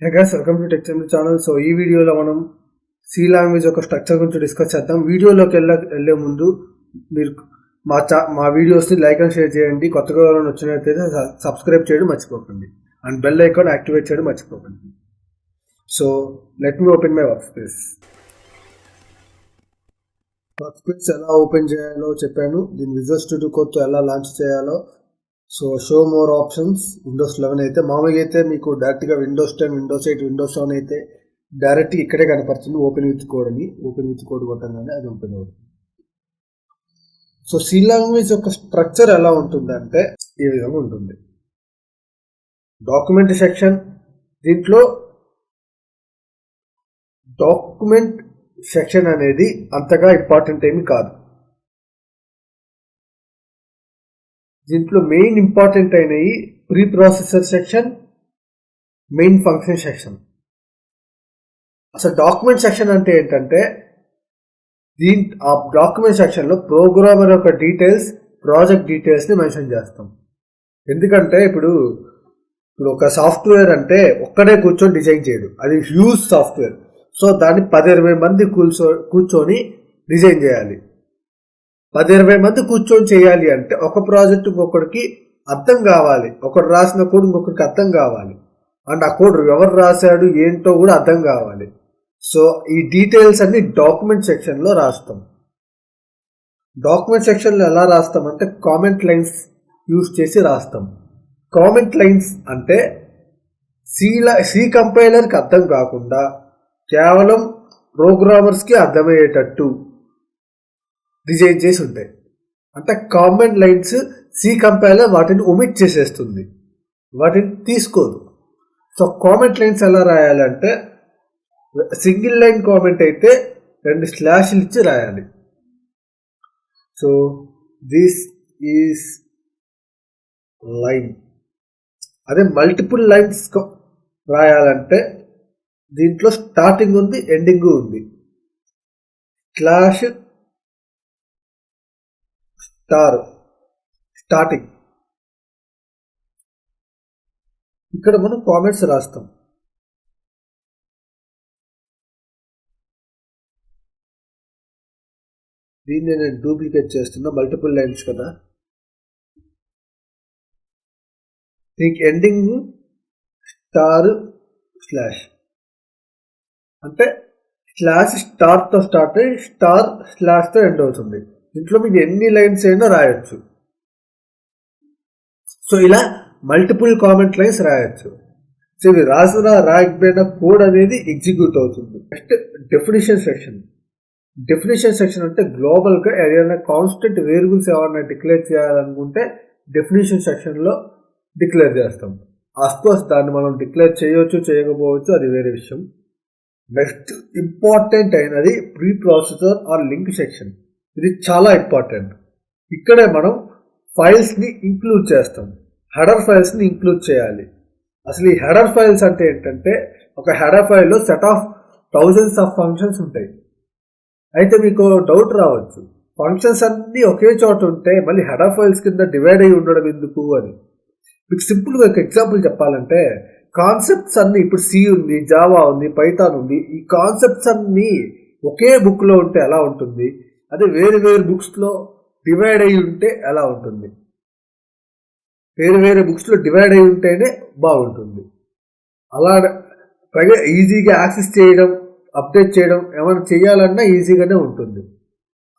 Hey guys, welcome to Tech Channel channel. So ఈ వీడియోలో మనం సి లాంగ్వేజ్ యొక్క స్ట్రక్చర్ గురించి డిస్కస్ చేద్దాం. వీడియోలోకి వెళ్ళే ముందు మీరు మా వీడియోస్ని లైక్ అండ్ షేర్ చేయండి. కొత్తగా ఎవరైనా వచ్చినట్లయితే సబ్స్క్రైబ్ చేయడం మర్చిపోకండి అండ్ బెల్ ఐకాన్ యాక్టివేట్ చేయడం మర్చిపోకండి. So let me open my work space. Work space ఎలా ఓపెన్ చేయాలో చెప్పాను. దీని విజువల్ స్టూడియో కోడ్తో ఎలా లాంచ్ చేయాలో. So show more options Windows 11 అయితే మామూలుగా అయితే మీకు డైరెక్ట్గా విండోస్ 10, విండోస్ 8, విండోస్ 7 అయితే డైరెక్ట్గా ఇక్కడే కనపడుతుంది ఓపెన్ విత్ కోడ్ అని. ఓపెన్ విత్ కోడ్ కొట్టగానే అది ఓపెన్ అవుతుంది. సో సి లాంగ్వేజ్ యొక్క స్ట్రక్చర్ ఎలా ఉంటుందంటే ఈ విధంగా ఉంటుంది. డాక్యుమెంట్ సెక్షన్, దీంట్లో డాక్యుమెంట్ సెక్షన్ అనేది అంతగా ఇంపార్టెంట్ ఏమి కాదు. దీంట్లో మెయిన్ ఇంపార్టెంట్ అయినవి pre processor section, main function section. అసలు డాక్యుమెంట్ సెక్షన్ అంటే ఏంటంటే ఆ డాక్యుమెంట్ సెక్షన్లో ప్రోగ్రామర్ యొక్క డీటెయిల్స్, ప్రాజెక్ట్ డీటెయిల్స్ని మెన్షన్ చేస్తాం. ఎందుకంటే ఇప్పుడు ఒక సాఫ్ట్వేర్ అంటే ఒక్కడే కూర్చొని డిజైన్ చేయడు, అది హ్యూజ్ సాఫ్ట్వేర్. సో దాన్ని 10-20 మంది కూర్చొని డిజైన్ చేయాలి. 10-20 మంది కూర్చొని చేయాలి అంటే ఒక ప్రాజెక్ట్ ఇంకొకరికి అర్థం కావాలి. ఒకరు రాసిన కోడ్ ఇంకొకరికి అర్థం కావాలి అండ్ ఆ కోడ్ ఎవరు రాశాడు ఏంటో కూడా అర్థం కావాలి. సో ఈ డీటెయిల్స్ అన్ని డాక్యుమెంట్ సెక్షన్లో రాస్తాం. డాక్యుమెంట్ సెక్షన్లో ఎలా రాస్తామంటే కామెంట్ లైన్స్ యూజ్ చేసి రాస్తాం. కామెంట్ లైన్స్ అంటే సి కంపైలర్కి అర్థం కాకుండా కేవలం ప్రోగ్రామర్స్కి అర్థమయ్యేటట్టు డిజైన్ చేసి ఉంటాయి. అంటే కామెంట్ లైన్స్ సి కంపైలర్ వాటిని ఒమిట్ చేసేస్తుంది, వాటిని తీసుకోదు. సో కామెంట్ లైన్స్ ఎలా రాయాలంటే సింగిల్ లైన్ కామెంట్ అయితే 2 స్లాష్లు ఇచ్చి రాయాలి. So this is line. అదే మల్టిపుల్ లైన్స్ రాయాలంటే దీంట్లో స్టార్టింగ్ ఉంది, ఎండింగ్ ఉంది. Slash star starting. ఇక్కడ మనం కామెంట్స్ రాస్తాం. దీన్ని నేను డూప్లికేట్ చేస్తున్నా, మల్టిపుల్ లైన్స్ కదా. దీనికి ఎండింగ్ స్టార్ స్లాష్ అంటే స్లాష్ స్టార్తో స్టార్ట్ అయ్యి స్టార్ స్లాష్తో ఎండ్ అవుతుంది. దీంట్లో మీకు ఎన్ని లైన్స్ అయినా రాయొచ్చు. సో ఇలా మల్టిపుల్ కామెంట్ లైన్స్ రాయొచ్చు. సో ఇవి రాయకపోయిన కోడ్ అనేది ఎగ్జిక్యూట్ అవుతుంది. Next definition section. Definition section అంటే గ్లోబల్గా ఏదైనా కాన్స్టెంట్ వేరియబుల్స్ ఎవరైనా డిక్లేర్ చేయాలనుకుంటే డెఫినిషన్ సెక్షన్లో డిక్లేర్ చేస్తాం. అఫ్కోర్స్ దాన్ని మనం డిక్లేర్ చేయవచ్చు, చేయకపోవచ్చు, అది వేరే విషయం. నెక్స్ట్ ఇంపార్టెంట్ అయినది preprocessor or link section. ఇది చాలా ఇంపార్టెంట్. ఇక్కడే మనం ఫైల్స్ని ఇంక్లూడ్ చేస్తాం. హెడర్ ఫైల్స్ని ఇంక్లూడ్ చేయాలి. అసలు ఈ హెడర్ ఫైల్స్ అంటే ఏంటంటే ఒక హెడర్ ఫైల్లో set of thousands of functions ఉంటాయి. అయితే మీకు డౌట్ రావచ్చు, ఫంక్షన్స్ అన్నీ ఒకే చోట ఉంటే మళ్ళీ హెడర్ ఫైల్స్ కింద డివైడ్ అయ్యి ఉండడం ఎందుకు అని. మీకు సింపుల్గా ఒక ఎగ్జాంపుల్ చెప్పాలంటే కాన్సెప్ట్స్ అన్నీ ఇప్పుడు సి ఉంది, జావా ఉంది, పైథాన్ ఉంది. ఈ కాన్సెప్ట్స్ అన్నీ ఒకే బుక్లో ఉంటే ఎలా ఉంటుంది, అదే వేరు వేరు బుక్స్లో డివైడ్ అయ్యి ఉంటే ఎలా ఉంటుంది. వేరు వేరే బుక్స్లో డివైడ్ అయ్యి ఉంటేనే బాగుంటుంది. అలా పైగా ఈజీగా యాక్సెస్ చేయడం, అప్డేట్ చేయడం, ఏమైనా చేయాలన్నా ఈజీగానే ఉంటుంది.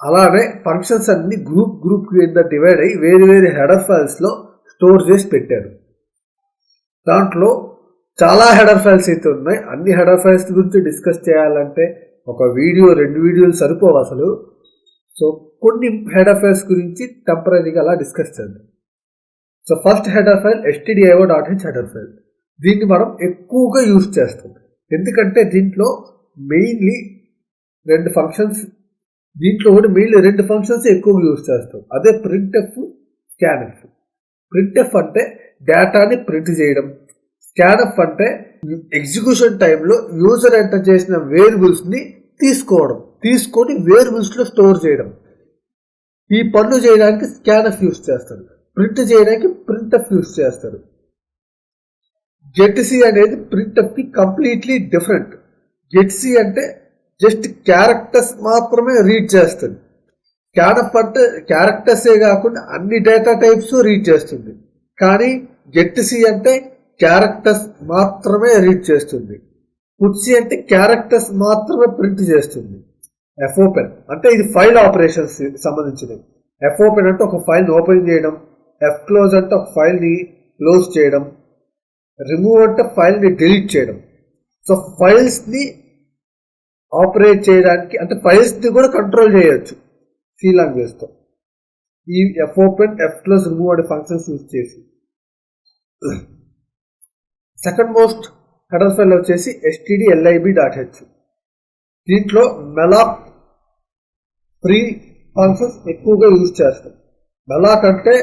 అలానే ఫంక్షన్స్ అన్ని గ్రూప్ కింద డివైడ్ అయ్యి వేరు వేరు హెడర్ ఫైల్స్లో స్టోర్ చేసి పెట్టారు. దాంట్లో చాలా హెడర్ ఫైల్స్ అయితే ఉన్నాయి. అన్ని హెడర్ ఫైల్స్ గురించి డిస్కస్ చేయాలంటే ఒక వీడియో 2 వీడియోలు సరిపోవు అసలు. సో కొన్ని హెడర్ ఫైల్స్ గురించి టెంపరీగా అలా డిస్కస్ చేద్దాం. So first header file stdio.h header file. దీన్ని మనం ఎక్కువగా యూజ్ చేస్తాం. ఎందుకంటే దీంట్లో మెయిన్లీ 2 ఫంక్షన్స్ ఎక్కువగా యూజ్ చేస్తాం. అదే ప్రింట్ఎఫ్, స్కాన్ఎఫ్. ప్రింట్ఎఫ్ అంటే డేటాని ప్రింట్ చేయడం, స్కాన్ఎఫ్ అంటే ఎగ్జిక్యూషన్ టైంలో యూజర్ ఎంటర్ చేసిన వేరియబుల్స్ని తీసుకొని వేరియబుల్స్లో స్టోర్ చేయడం. ఈ పనులు చేయడానికి స్కాన్ఎఫ్ యూజ్ చేస్తారు, ప్రింట్ చేయడానికి ప్రింట్ఎఫ్ యూజ్ చేస్తారు. గెట్ సి అనేది ప్రింట్ఎఫ్ కి కంప్లీట్లీ డిఫరెంట్. గెట్ సి అంటే జస్ట్ క్యారెక్టర్స్ మాత్రమే రీడ్ చేస్తుంది. స్కాన్ఎఫ్ అంటే క్యారెక్టర్సే కాకుండా అన్ని డేటా టైప్స్ రీడ్ చేస్తుంది. కానీ గెట్ సి అంటే క్యారెక్టర్స్ మాత్రమే రీడ్ చేస్తుంది. పుట్సి అంటే క్యారెక్టర్స్ మాత్రమే ప్రింట్ చేస్తుంది. ఎఫ్ ఓపెన్ అంటే ఇది ఫైల్ ఆపరేషన్స్ సంబంధించినవి. ఎఫ్ ఓపెన్ అంటే ఒక ఫైల్ని ఓపెన్ చేయడం, ఎఫ్ క్లోజ్ అంటే ఒక ఫైల్ని క్లోజ్ చేయడం, రిమూవ్ అంటే ఫైల్ని డిలీట్ చేయడం. సో ఫైల్స్ని ఆపరేట్ చేయడానికి అంటే ఫైల్స్ని కూడా కంట్రోల్ చేయొచ్చు సి లాంగ్వేజ్తో ఈ fopen, fclose, remove అనే ఫంక్షన్స్ యూజ్ చేసి. సెకండ్ మోస్ట్ హెడర్ ఫైల్ వచ్చేసి stdlib.h. దీంట్లో మెలాక్ ఫ్రీ ఫంక్షన్స్ ఎక్కువగా యూజ్ చేస్తాం. మెలాక్ అంటే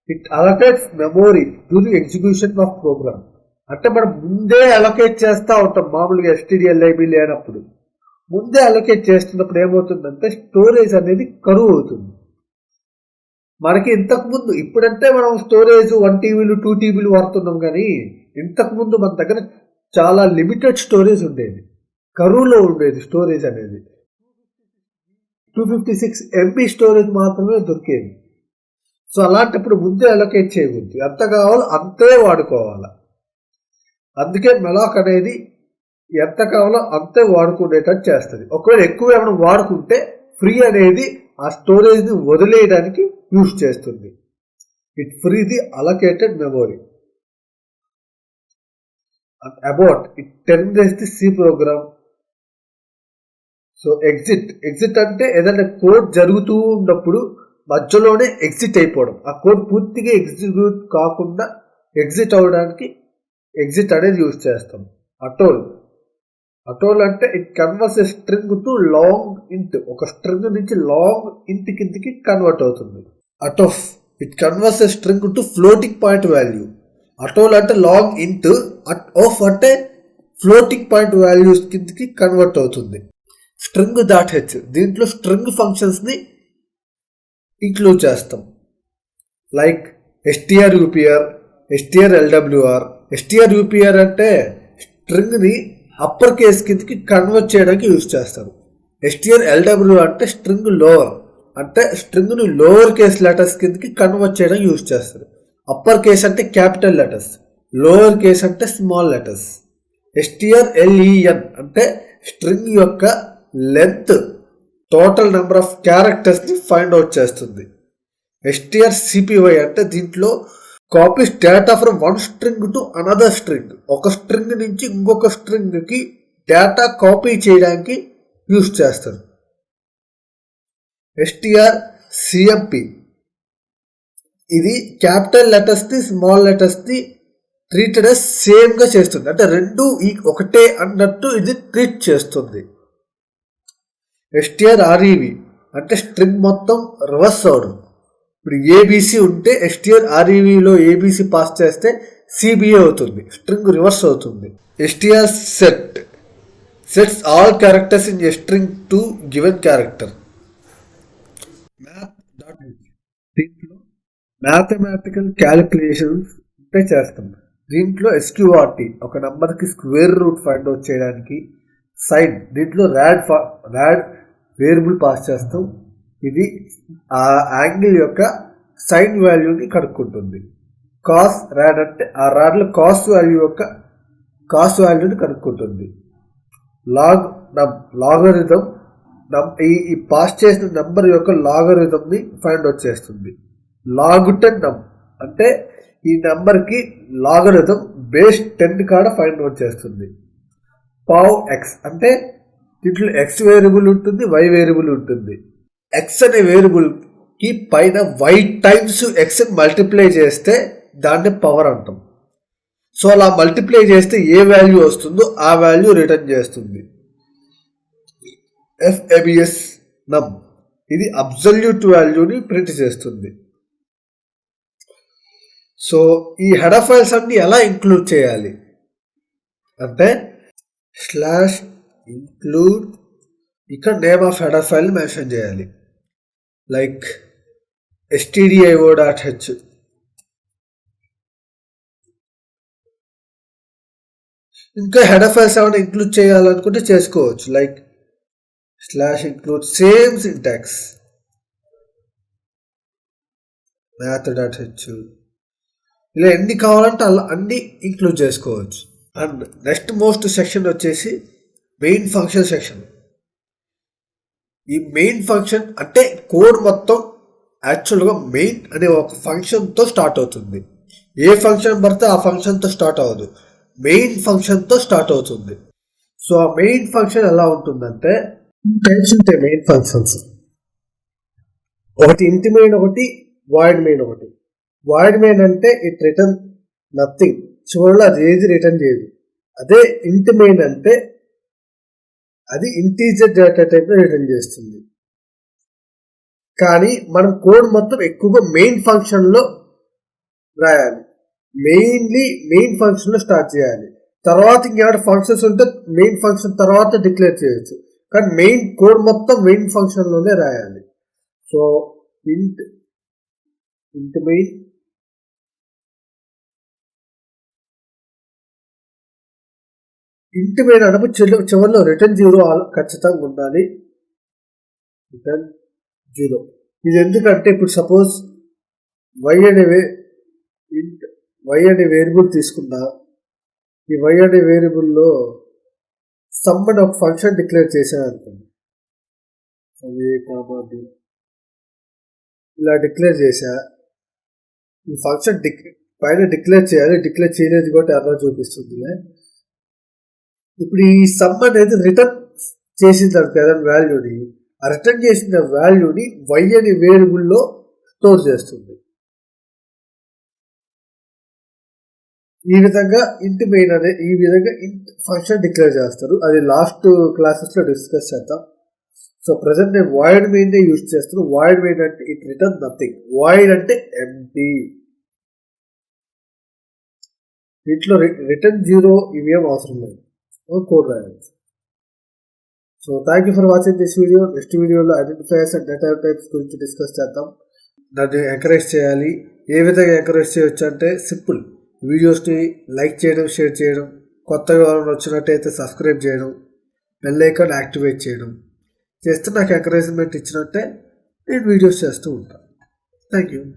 it allocates memory during execution of program. అంటే మనం ముందే అలొకేట్ చేస్తూ ఉంటాం. మామూలుగా stdlib లేనప్పుడు ముందే అలొకేట్ చేస్తున్నప్పుడు ఏమవుతుందంటే స్టోరేజ్ అనేది కరువు అవుతుంది. మనకి ఇంతకుముందు ఇప్పుడంటే మనం స్టోరేజ్ 1 TB 2 TB వాడుతున్నాం. కానీ ఇంతకుముందు మన దగ్గర చాలా లిమిటెడ్ స్టోరేజ్ ఉండేది, కరువులో ఉండేది స్టోరేజ్ అనేది. 256 MB స్టోరేజ్ మాత్రమే దొరికేది. సో అలాంటప్పుడు ముందే అలొకేట్ చేయకూడదు, ఎంత కావాలో అంతే వాడుకోవాలి. అందుకే మెలాక్ అనేది ఎంత కావాలో అంతే వాడుకునేటట్టు చేస్తుంది. ఒకవేళ ఎక్కువ ఏమైనా వాడుకుంటే ఫ్రీ అనేది ఆ స్టోరేజ్ని వదిలేయడానికి యూజ్ చేస్తుంది. It free the allocated memory. Abort it terminates the C program. So exit అంటే ఏదైనా కోడ్ జరుగుతూ ఉన్నప్పుడు మధ్యలోనే ఎగ్జిట్ అయిపోవడం. ఆ కోడ్ పూర్తిగా ఎగ్జిక్యూట్ కాకుండా ఎగ్జిట్ అవడానికి ఎగ్జిట్ అనేది యూజ్ చేస్తాం. అటోల్ అంటే it converts a string to long int. ఒక స్ట్రింగ్ నుంచి లాంగ్ ఇంట్ కిందకి కన్వర్ట్ అవుతుంది. Atof it converts a string to floating point value. Atol అంటే లాంగ్ ఇంట్, ఆఫ్ అంటే ఫ్లోటింగ్ పాయింట్ వాల్యూస్ కిందకి కన్వర్ట్ అవుతుంది. string.h దీంట్లో స్ట్రింగ్ ఫంక్షన్స్ని ఇంక్లూడ్ చేస్తాం. Like strupr, strlwr. strupr అంటే స్ట్రింగ్ని అప్పర్ కేస్ కిందకి కన్వర్ట్ చేయడానికి యూజ్ చేస్తారు. strlw అంటే స్ట్రింగ్ లోవర్, అంటే స్ట్రింగ్ని లోవర్ కేస్ లెటర్స్ కిందకి కన్వర్ట్ చేయడానికి యూజ్ చేస్తారు. అప్పర్ కేస్ అంటే క్యాపిటల్ లెటర్స్, లోవర్ కేస్ అంటే స్మాల్ లెటర్స్. strlen అంటే స్ట్రింగ్ యొక్క లెంత్, టోటల్ నెంబర్ ఆఫ్ క్యారెక్టర్స్ని ఫైండ్ అవుట్ చేస్తుంది. strcpy అంటే దీంట్లో copies data from one string to another string. ఒక స్ట్రింగ్ నుంచి ఇంకొక స్ట్రింగ్కి డేటా కాపీ చేయడానికి యూజ్ చేస్తారు. strcmp ఇది క్యాపిటల్ లెటర్స్ని స్మాల్ లెటర్స్ని ట్రీటెడ్ as సేమ్గా చేస్తుంది. అంటే రెండు ఒకటే అన్నట్టు ఇది ట్రీట్ చేస్తుంది. strrev అంటే స్ట్రింగ్ మొత్తం రివర్స్ అవడం. ఇప్పుడు ఏబీసీ ఉంటే strrevలో ఏబీసీ పాస్ చేస్తే సిబిఏ అవుతుంది, స్ట్రింగ్ రివర్స్ అవుతుంది. strset sets all characters in a string to given character. దీంట్లో మ్యాథమెటికల్ క్యాలిక్యులేషన్స్ అంటే చేస్తాం. దీంట్లో SQRT ఒక నంబర్కి స్క్వేర్ రూట్ ఫైండ్ అవుట్ చేయడానికి. సైన్ దీంట్లో ర్యాడ్ వేరియబుల్ పాస్ చేస్తాం. ఇది ఆ యాంగిల్ యొక్క సైన్ వాల్యూని కనుక్కుంటుంది. కాస్ ర్యాడ్ అంటే ఆ ర్యాడ్లో కాస్ వాల్యూని కనుక్కుంటుంది. లాగరిథం ఈ పాస్ చేసిన నెంబర్ యొక్క లాగరిథంని ఫైండ్ అవుట్ చేస్తుంది. లాగ్10 నమ్ అంటే ఈ నెంబర్కి లాగరిథం బేస్ 10 కాడ ఫైండ్ అవుట్ చేస్తుంది. పావ్ ఎక్స్ అంటే దీంట్లో ఎక్స్ వేరియబుల్ ఉంటుంది, వై వేరియబుల్ ఉంటుంది. ఎక్స్ అనే వేరియబుల్కి పైన వై టైమ్స్ ఎక్స్ని మల్టిప్లై చేస్తే దాన్ని పవర్ అంటాం. సో అలా మల్టిప్లై చేస్తే ఏ వాల్యూ వస్తుందో ఆ వాల్యూ రిటర్న్ చేస్తుంది. FABS నమ్ ఇది అబ్సల్యూట్ వాల్యూని ప్రింట్ చేస్తుంది. సో ఈ హెడర్ ఫైల్స్ అన్ని ఎలా ఇంక్లూడ్ చేయాలి అంటే /include ఇక్కడ name of header file mention చేయాలి. లైక్ stdio.h ఇంకా హెడర్ ఫైల్స్ ఏమైనా ఇంక్లూడ్ చేయాలనుకుంటే చేసుకోవచ్చు, like /include same syntax math.h ఇలా ఎన్ని కావాలంటే అలా అన్ని ఇంక్లూడ్ చేసుకోవచ్చు. అండ్ నెక్స్ట్ మోస్ట్ సెక్షన్ వచ్చేసి మెయిన్ ఫంక్షన్ సెక్షన్. ఈ మెయిన్ ఫంక్షన్ అంటే కోడ్ మొత్తం యాక్చువల్గా మెయిన్ అనే ఒక ఫంక్షన్తో స్టార్ట్ అవుతుంది. ఏ ఫంక్షన్ పడితే ఆ ఫంక్షన్తో స్టార్ట్ అవ్వదు, మెయిన్ ఫంక్షన్తో స్టార్ట్ అవుతుంది. సో ఆ మెయిన్ ఫంక్షన్ ఎలా ఉంటుందంటే టైప్స్ ఉంటాయి మెయిన్ ఫంక్షన్స్. ఒకటి ఇంట్ మెయిన్, ఒకటి వాయిడ్ మెయిన్. ఒకటి వాయిడ్ మెయిన్ అంటే ఇట్ రిటర్న్ నథింగ్, చివరిలో అది ఏది రిటర్న్ చేయదు. అదే ఇంట్ మెయిన్ అంటే అది ఇంటీజర్ డేటా టైప్ రిటర్న్ చేస్తుంది. కానీ మనం కోడ్ మొత్తం ఎక్కువగా మెయిన్ ఫంక్షన్లో రాయాలి, మెయిన్లీ మెయిన్ ఫంక్షన్లో స్టార్ట్ చేయాలి. తర్వాత ఇంకేమైనా ఫంక్షన్స్ ఉంటే మెయిన్ ఫంక్షన్ తర్వాత డిక్లేర్ చేయొచ్చు, కానీ మెయిన్ కోడ్ మొత్తం మెయిన్ ఫంక్షన్లోనే రాయాలి. సో ఇంట్ మెయిన్ అన్నప్పుడు చివరిలో రిటర్న్ 0 ఖచ్చితంగా ఉండాలి. రిటర్న్ 0 ఇది ఎందుకంటే ఇప్పుడు సపోజ్ y అనే వేరియబుల్ తీసుకున్నా, ఈ y అనే వేరియబుల్లో సమ్ అని ఒక ఫంక్షన్ డిక్లేర్ చేశాను అనుకోండి, ఇలా డిక్లేర్ చేశా. ఈ ఫంక్షన్ పైన డిక్లేర్ చేయాలి, డిక్లేర్ చేయలేదు కాబట్టి ఎర్రర్ చూపిస్తుందిలే. ఇప్పుడు ఈ సమ్ అనేది రిటర్న్ చేసింది కదా వాల్యూని, ఆ రిటర్న్ చేసిన వాల్యూని y అనే వేరియబుల్లో స్టోర్ చేస్తుంది. ఈ విధంగా ఇంట్ మెయిన్ ఈ విధంగా ఇంట్ ఫంక్షన్ డిక్లేర్ చేస్తారు. అది లాస్ట్ క్లాసెస్లో డిస్కస్ చేద్దాం. సో ప్రజెంట్ నేను వాయిడ్ మెయిన్ యూజ్ చేస్తాను. వాయిడ్ మెయిన్ అంటే ఇట్ రిటర్న్ నథింగ్, వాయిడ్ అంటే ఎంటీ. వీటిలో రిటర్న్ 0 ఇవేం అవసరం లేదు, కోడ్ రాయాలి. So thank you for watching this video. Next వీడియోలో ఐడెంటిఫైయర్స్ అండ్ డేటా టైప్స్ గురించి డిస్కస్ చేద్దాం. నన్ను ఎంకరేజ్ చేయాలి. ఏ విధంగా ఎంకరేజ్ చేయొచ్చు అంటే సింపుల్, వీడియోస్ని లైక్ చేయడం, షేర్ చేయడం, కొత్తగా వచ్చినట్టయితే సబ్స్క్రైబ్ చేయడం, బెల్ ఐకాన్ యాక్టివేట్ చేయడం చేస్తే నాకు ఎంకరేజ్మెంట్ ఇచ్చినట్టే నేను వీడియోస్ చేస్తూ ఉంటాను. Thank you.